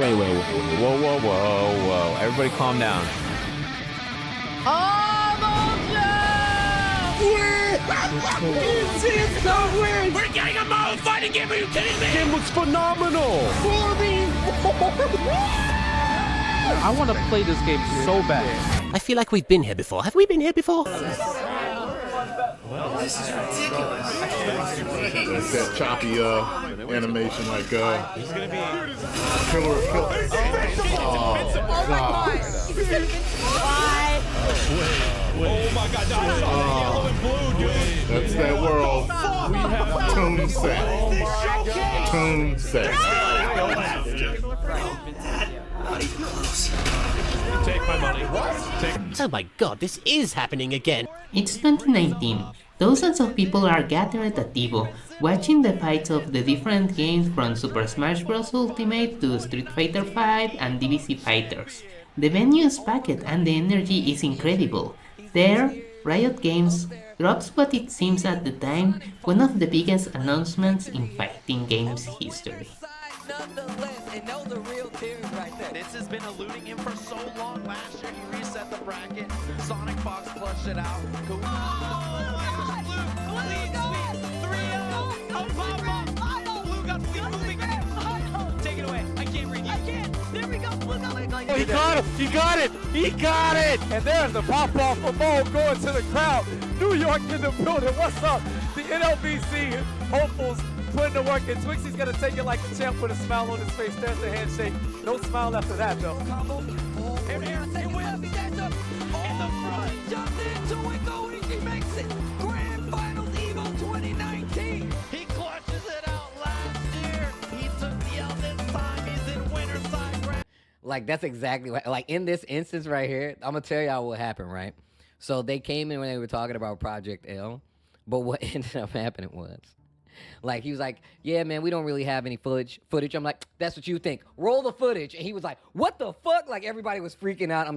Wait. Whoa. Everybody calm down. It's so weird! We're getting a Mario fighting game, are you kidding me? Game looks phenomenal! I want to play this game so bad. I feel like we've been here before. Have we been here before? This is ridiculous. It's that choppy animation, like he's gonna be killer. Oh god! Oh my god, that's yellow and blue, dude. That's that world. Tune set. Tune set. Take my money. Oh my god, this is happening again. It's 2019. Thousands of people are gathered at Evo, watching the fights of the different games from Super Smash Bros. Ultimate to Street Fighter V and DBC Fighters. The venue is packed and the energy is incredible. There, Riot Games drops what it seems at the time one of the biggest announcements in fighting games history. This has been eluding him for so long. Last year he reset the bracket. Sonic Fox flushed it out. Oh my God! Clean sweep. 3-0. Oh, Papa. Blue got the moving. Take it away. I can't read you. I can't. There we go. Blue got it. He got it! He got it! And there's the pop-off for Mo going to the crowd. New York in the building. What's up? The NLBC hopefuls putting the work in. Twixie's going to take it like a champ with a smile on his face. There's the handshake. No smile after that, though. Here, he wins. In the front. Jumps into it. Going. He makes it. Grand Finals Evo 2019. He clutches it out last year. He took the L this time. He's in winner's side. Like, that's exactly what, like, in this instance right here, I'm gonna tell y'all what happened, right? So they came in when they were talking about Project L, but what ended up happening was, like, he was like, yeah, man, we don't really have any footage. I'm like, that's what you think. Roll the footage. And he was like, what the fuck? Like, everybody was freaking out. I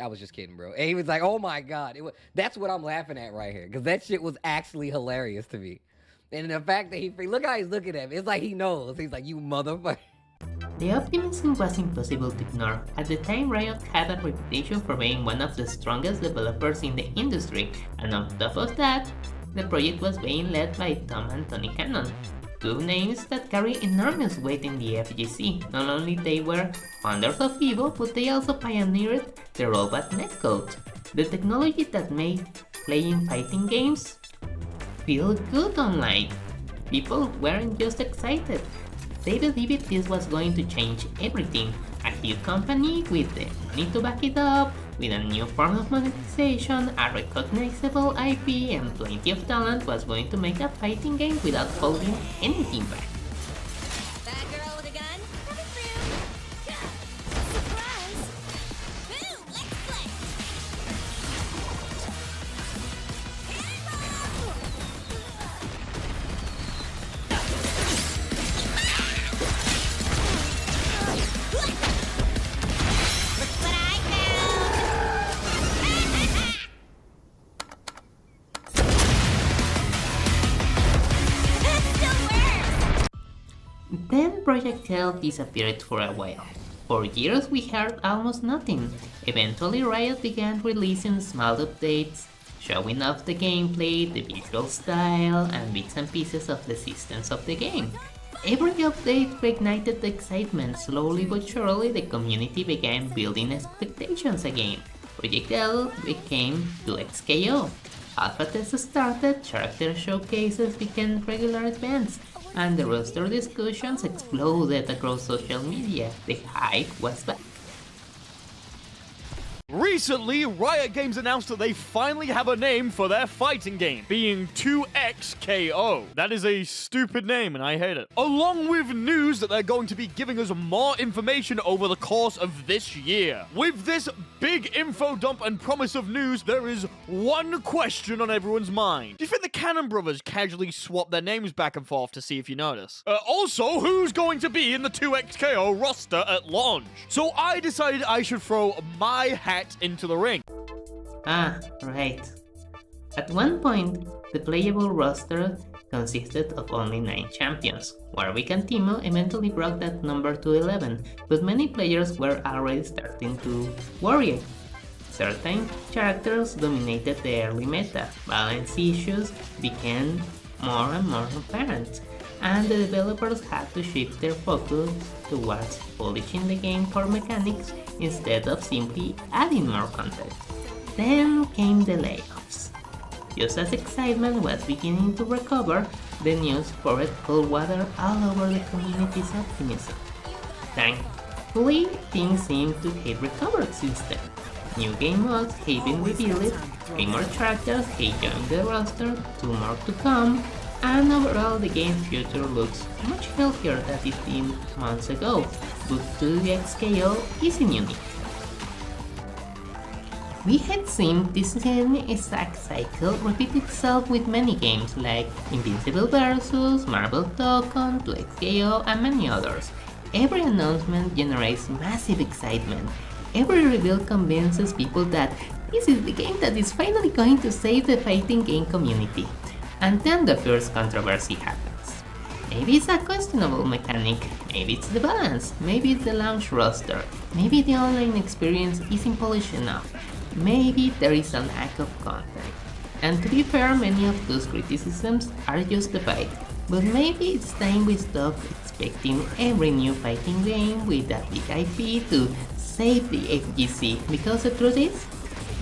was just kidding, bro. And he was like, oh my God. That's what I'm laughing at right here. Because that shit was actually hilarious to me. And the fact that look how he's looking at me. It's like he knows. He's like, you motherfucker. The optimism was impossible to ignore. At the time, Riot had a reputation for being one of the strongest developers in the industry, and on top of that, the project was being led by Tom and Tony Cannon, two names that carry enormous weight in the FGC. Not only they were founders of Evo, but they also pioneered the robot netcode, the technology that made playing fighting games feel good online. People weren't just excited. They believed this was going to change everything. A huge company with the money to back it up, with a new form of monetization, a recognizable IP, and plenty of talent was going to make a fighting game without holding anything back. That girl with a gun? Coming through! Surprise! Boom! Let's play! Then Project L disappeared for a while. For years we heard almost nothing. Eventually Riot began releasing small updates, showing off the gameplay, the visual style, and bits and pieces of the systems of the game. Every update reignited the excitement. Slowly but surely the community began building expectations again. Project L became 2XKO. Alpha tests started, character showcases became regular events, and the roster discussions exploded across social media. The hype was back. Recently, Riot Games announced that they finally have a name for their fighting game, being 2XKO. That is a stupid name and I hate it. Along with news that they're going to be giving us more information over the course of this year. With this big info dump and promise of news, there is one question on everyone's mind. Do you think the Cannon brothers casually swap their names back and forth to see if you notice? Also, who's going to be in the 2XKO roster at launch? So I decided I should throw my hat into the ring. Ah, right. At one point, the playable roster consisted of only 9 champions. Warwick and Teemo eventually brought that number to 11, but many players were already starting to worry. Certain characters dominated the early meta, balance issues became more and more apparent, and the developers had to shift their focus towards polishing the game for mechanics instead of simply adding more content. Then came the layoffs. Just as excitement was beginning to recover, the news poured cold water all over the community's optimism. Thankfully, things seem to have recovered since then. New game modes have been revealed, 3 more characters have joined the roster, 2 more to come, and overall the game's future looks much healthier than it did months ago, but 2x KO isn't unique. We had seen this same exact cycle repeat itself with many games like Invincible vs, Marvel Token, 2x KO, and many others. Every announcement generates massive excitement. Every reveal convinces people that this is the game that is finally going to save the fighting game community. And then the first controversy happens. Maybe it's a questionable mechanic, maybe it's the balance, maybe it's the launch roster, maybe the online experience isn't polished enough, maybe there is a lack of content. And to be fair, many of those criticisms are justified, but maybe it's time we stop expecting every new fighting game with a big IP to save the FGC, because the truth is,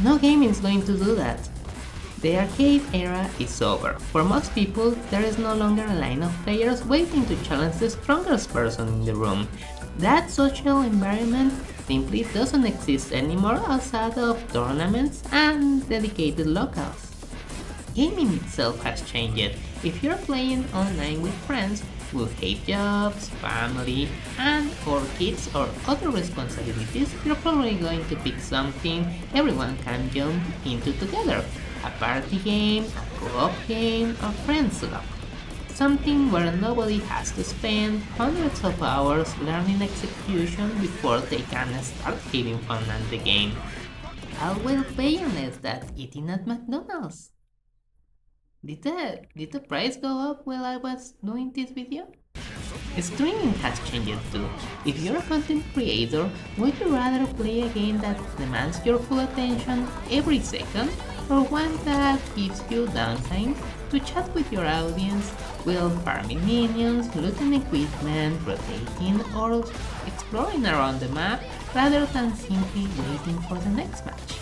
no game is going to do that. The arcade era is over. For most people, there is no longer a line of players waiting to challenge the strongest person in the room. That social environment simply doesn't exist anymore outside of tournaments and dedicated locales. Gaming itself has changed. If you're playing online with friends who have jobs, family, and or kids or other responsibilities, you're probably going to pick something everyone can jump into together. A party game, a co-op game, or friends club. Something where nobody has to spend hundreds of hours learning execution before they can start having fun at the game. How well paying is that eating at McDonald's? Did the price go up while I was doing this video? Streaming has changed too. If you're a content creator, would you rather play a game that demands your full attention every second, or one that gives you downtime to chat with your audience while farming minions, looting equipment, rotating, or exploring around the map rather than simply waiting for the next match?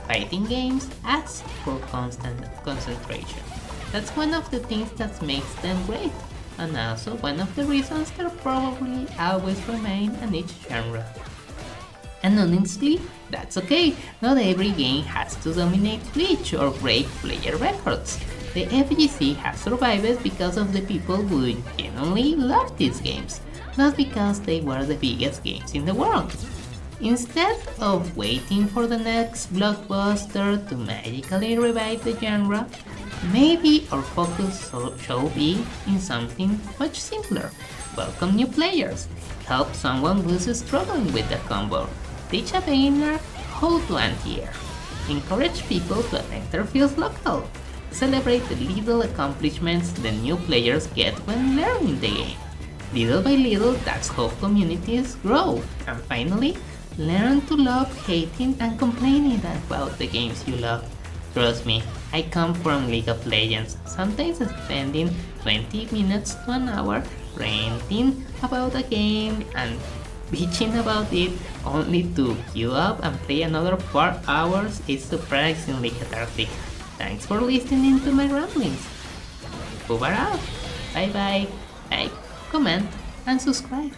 Fighting games ask for constant concentration. That's one of the things that makes them great, and also one of the reasons they'll probably always remain a niche genre. And honestly, that's okay, not every game has to dominate Twitch or break player records. The FGC has survived because of the people who genuinely love these games, not because they were the biggest games in the world. Instead of waiting for the next blockbuster to magically revive the genre, maybe our focus should be in something much simpler. Welcome new players, help someone who's struggling with the combo, teach a beginner how to anti-air, encourage people to affect their fields local, celebrate the little accomplishments the new players get when learning the game. Little by little, that's how communities grow. And finally, learn to love hating and complaining about the games you love. Trust me, I come from League of Legends, sometimes spending 20 minutes to an hour ranting about a game and bitching about it only to queue up and play another 4 hours is surprisingly cathartic. Thanks for listening to my ramblings. Over out. Bye bye. Like, comment, and subscribe.